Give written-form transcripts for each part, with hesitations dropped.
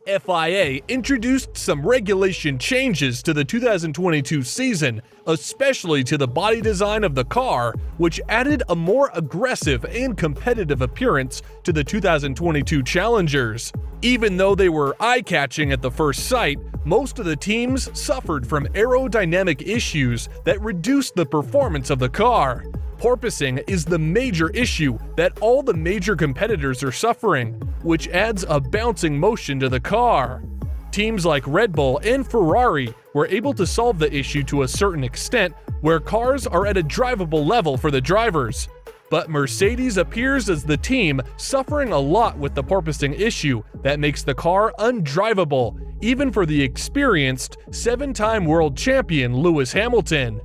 FIA introduced some regulation changes to the 2022 season, especially to the body design of the car, which added a more aggressive and competitive appearance to the 2022 Challengers. Even though they were eye-catching at the first sight, most of the teams suffered from aerodynamic issues that reduced the performance of the car. Porpoising is the major issue that all the major competitors are suffering, which adds a bouncing motion to the car. Teams like Red Bull and Ferrari were able to solve the issue to a certain extent, where cars are at a drivable level for the drivers. But Mercedes appears as the team suffering a lot with the porpoising issue that makes the car undrivable, even for the experienced 7-time world champion Lewis Hamilton.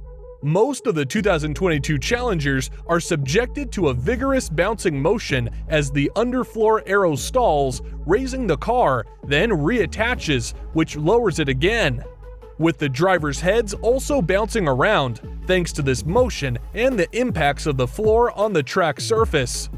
Most of the 2022 Challengers are subjected to a vigorous bouncing motion as the underfloor aero stalls, raising the car, then reattaches, which lowers it again. With the drivers' heads also bouncing around, thanks to this motion and the impacts of the floor on the track surface.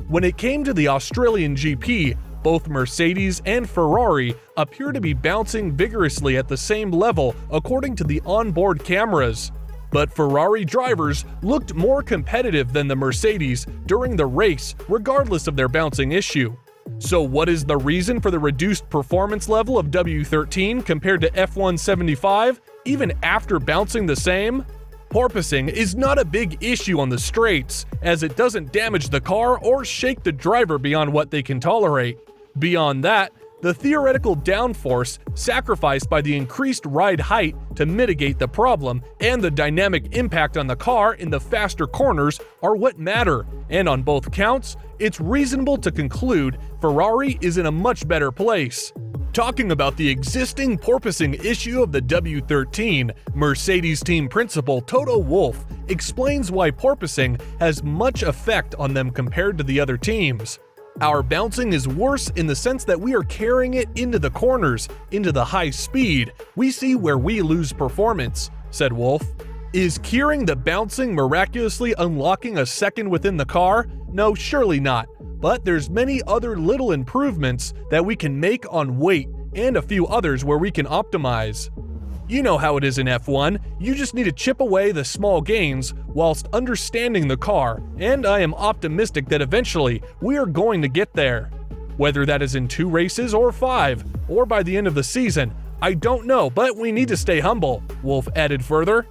When it came to the Australian GP, both Mercedes and Ferrari appear to be bouncing vigorously at the same level according to the onboard cameras. But Ferrari drivers looked more competitive than the Mercedes during the race, regardless of their bouncing issue. So what is the reason for the reduced performance level of W13 compared to F175, even after bouncing the same? Porpoising is not a big issue on the straights, as it doesn't damage the car or shake the driver beyond what they can tolerate. Beyond that, the theoretical downforce sacrificed by the increased ride height to mitigate the problem and the dynamic impact on the car in the faster corners are what matter, and on both counts, it's reasonable to conclude Ferrari is in a much better place. Talking about the existing porpoising issue of the W13, Mercedes team principal Toto Wolff explains why porpoising has much effect on them compared to the other teams. Our bouncing is worse in the sense that we are carrying it into the corners, into the high speed. We see where we lose performance, said Wolff. Is curing the bouncing miraculously unlocking a second within the car? No, surely not. But there's many other little improvements that we can make on weight and a few others where we can optimize. You know how it is in F1, you just need to chip away the small gains whilst understanding the car, and I am optimistic that eventually we are going to get there. Whether that is in 2 races or 5, or by the end of the season, I don't know, but we need to stay humble, Wolff added further.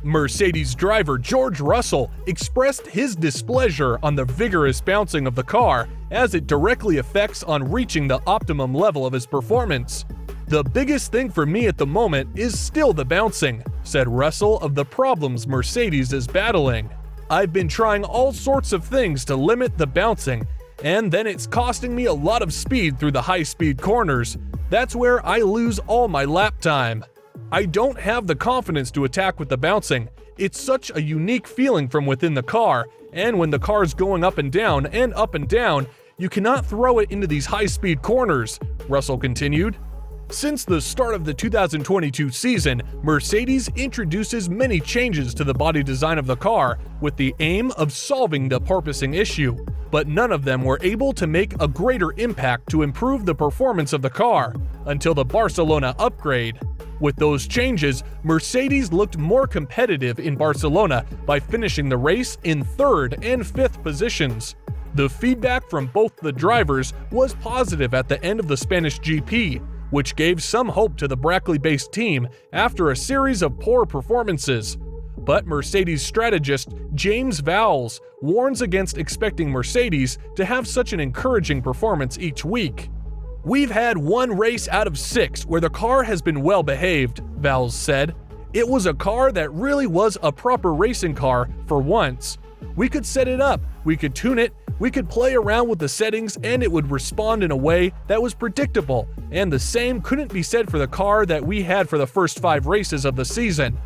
Mercedes driver George Russell expressed his displeasure on the vigorous bouncing of the car as it directly affects on reaching the optimum level of his performance. The biggest thing for me at the moment is still the bouncing, said Russell of the problems Mercedes is battling. I've been trying all sorts of things to limit the bouncing, and then it's costing me a lot of speed through the high-speed corners. That's where I lose all my lap time. I don't have the confidence to attack with the bouncing. It's such a unique feeling from within the car, and when the car's going up and down, you cannot throw it into these high-speed corners, Russell continued. Since the start of the 2022 season, Mercedes introduces many changes to the body design of the car with the aim of solving the porpoising issue, but none of them were able to make a greater impact to improve the performance of the car until the Barcelona upgrade. With those changes, Mercedes looked more competitive in Barcelona by finishing the race in 3rd and 5th positions. The feedback from both the drivers was positive at the end of the Spanish GP, which gave some hope to the Brackley-based team after a series of poor performances. But Mercedes strategist James Vowles warns against expecting Mercedes to have such an encouraging performance each week. We've had 1 race out of 6 where the car has been well behaved, Vowles said. It was a car that really was a proper racing car for once. We could set it up, we could tune it, we could play around with the settings and it would respond in a way that was predictable, and the same couldn't be said for the car that we had for the first 5 races of the season.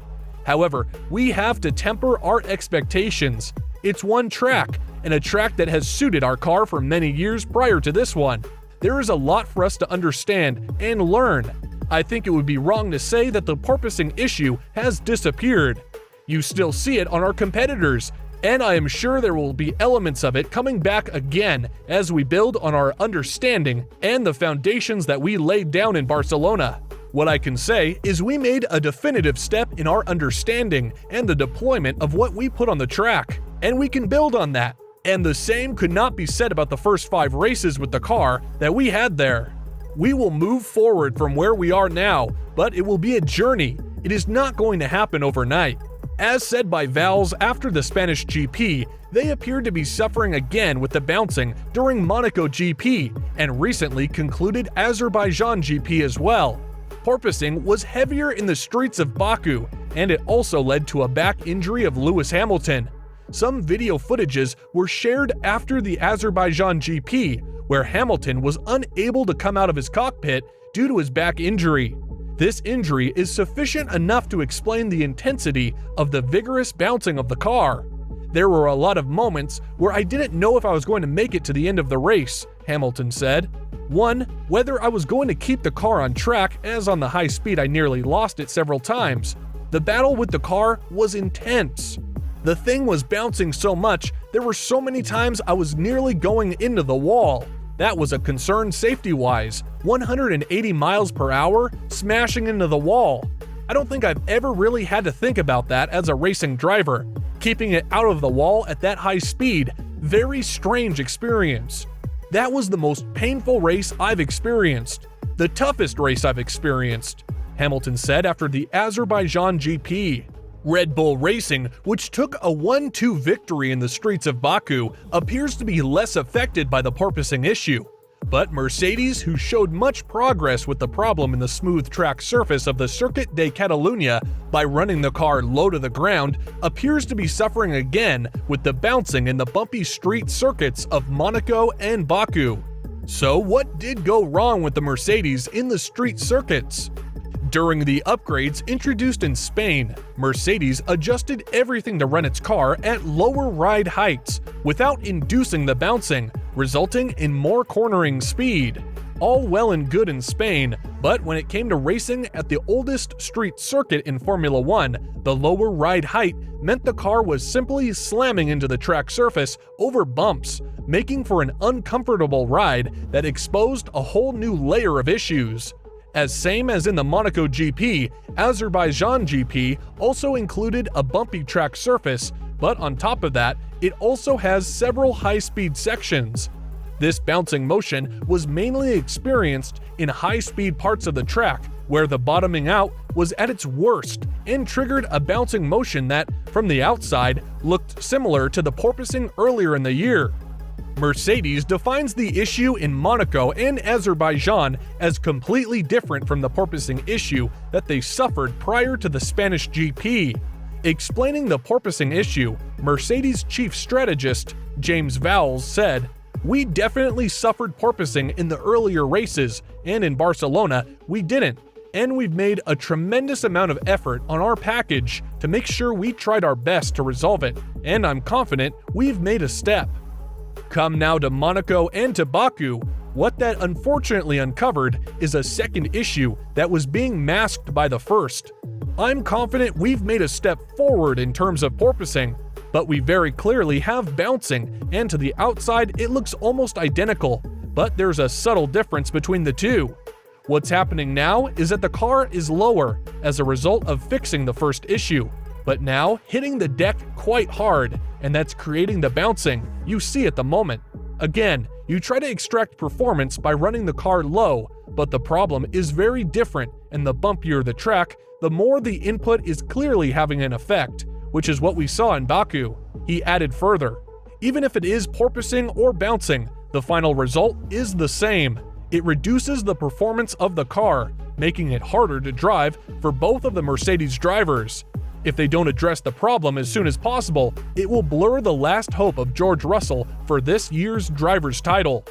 However, we have to temper our expectations. It's one track, and a track that has suited our car for many years prior to this one. There is a lot for us to understand and learn. I think it would be wrong to say that the porpoising issue has disappeared. You still see it on our competitors. And I am sure there will be elements of it coming back again as we build on our understanding and the foundations that we laid down in Barcelona. What I can say is we made a definitive step in our understanding and the deployment of what we put on the track, and we can build on that. And the same could not be said about the first 5 races with the car that we had there. We will move forward from where we are now, but it will be a journey. It is not going to happen overnight. As said by Valls after the Spanish GP, they appeared to be suffering again with the bouncing during Monaco GP and recently concluded Azerbaijan GP as well. Porpoising was heavier in the streets of Baku, and it also led to a back injury of Lewis Hamilton. Some video footages were shared after the Azerbaijan GP, where Hamilton was unable to come out of his cockpit due to his back injury. This injury is sufficient enough to explain the intensity of the vigorous bouncing of the car. There were a lot of moments where I didn't know if I was going to make it to the end of the race, Hamilton said. One, whether I was going to keep the car on track, as on the high speed I nearly lost it several times. The battle with the car was intense. The thing was bouncing so much, there were so many times I was nearly going into the wall. That was a concern safety-wise, 180 miles per hour, smashing into the wall. I don't think I've ever really had to think about that as a racing driver. Keeping it out of the wall at that high speed, very strange experience. That was the most painful race I've experienced. The toughest race I've experienced, Hamilton said after the Azerbaijan GP. Red Bull Racing, which took a 1-2 victory in the streets of Baku, appears to be less affected by the porpoising issue. But Mercedes, who showed much progress with the problem in the smooth track surface of the Circuit de Catalunya by running the car low to the ground, appears to be suffering again with the bouncing in the bumpy street circuits of Monaco and Baku. So what did go wrong with the Mercedes in the street circuits? During the upgrades introduced in Spain, Mercedes adjusted everything to run its car at lower ride heights without inducing the bouncing, resulting in more cornering speed. All well and good in Spain, but when it came to racing at the oldest street circuit in Formula 1, the lower ride height meant the car was simply slamming into the track surface over bumps, making for an uncomfortable ride that exposed a whole new layer of issues. As same as in the Monaco GP, Azerbaijan GP also included a bumpy track surface, but on top of that, it also has several high-speed sections. This bouncing motion was mainly experienced in high-speed parts of the track, where the bottoming out was at its worst and triggered a bouncing motion that, from the outside, looked similar to the porpoising earlier in the year. Mercedes defines the issue in Monaco and Azerbaijan as completely different from the porpoising issue that they suffered prior to the Spanish GP. Explaining the porpoising issue, Mercedes chief strategist James Vowles said, "We definitely suffered porpoising in the earlier races, and in Barcelona, we didn't. And we've made a tremendous amount of effort on our package to make sure we tried our best to resolve it, and I'm confident we've made a step." Come now to Monaco and to Baku, what that unfortunately uncovered is a second issue that was being masked by the first. I'm confident we've made a step forward in terms of porpoising, but we very clearly have bouncing, and to the outside it looks almost identical, but there's a subtle difference between the two. What's happening now is that the car is lower as a result of fixing the first issue, but now hitting the deck quite hard, and that's creating the bouncing you see at the moment. Again, you try to extract performance by running the car low, but the problem is very different, and the bumpier the track, the more the input is clearly having an effect, which is what we saw in Baku. He added further, even if it is porpoising or bouncing, the final result is the same. It reduces the performance of the car, making it harder to drive for both of the Mercedes drivers. If they don't address the problem as soon as possible, it will blur the last hope of George Russell for this year's driver's title.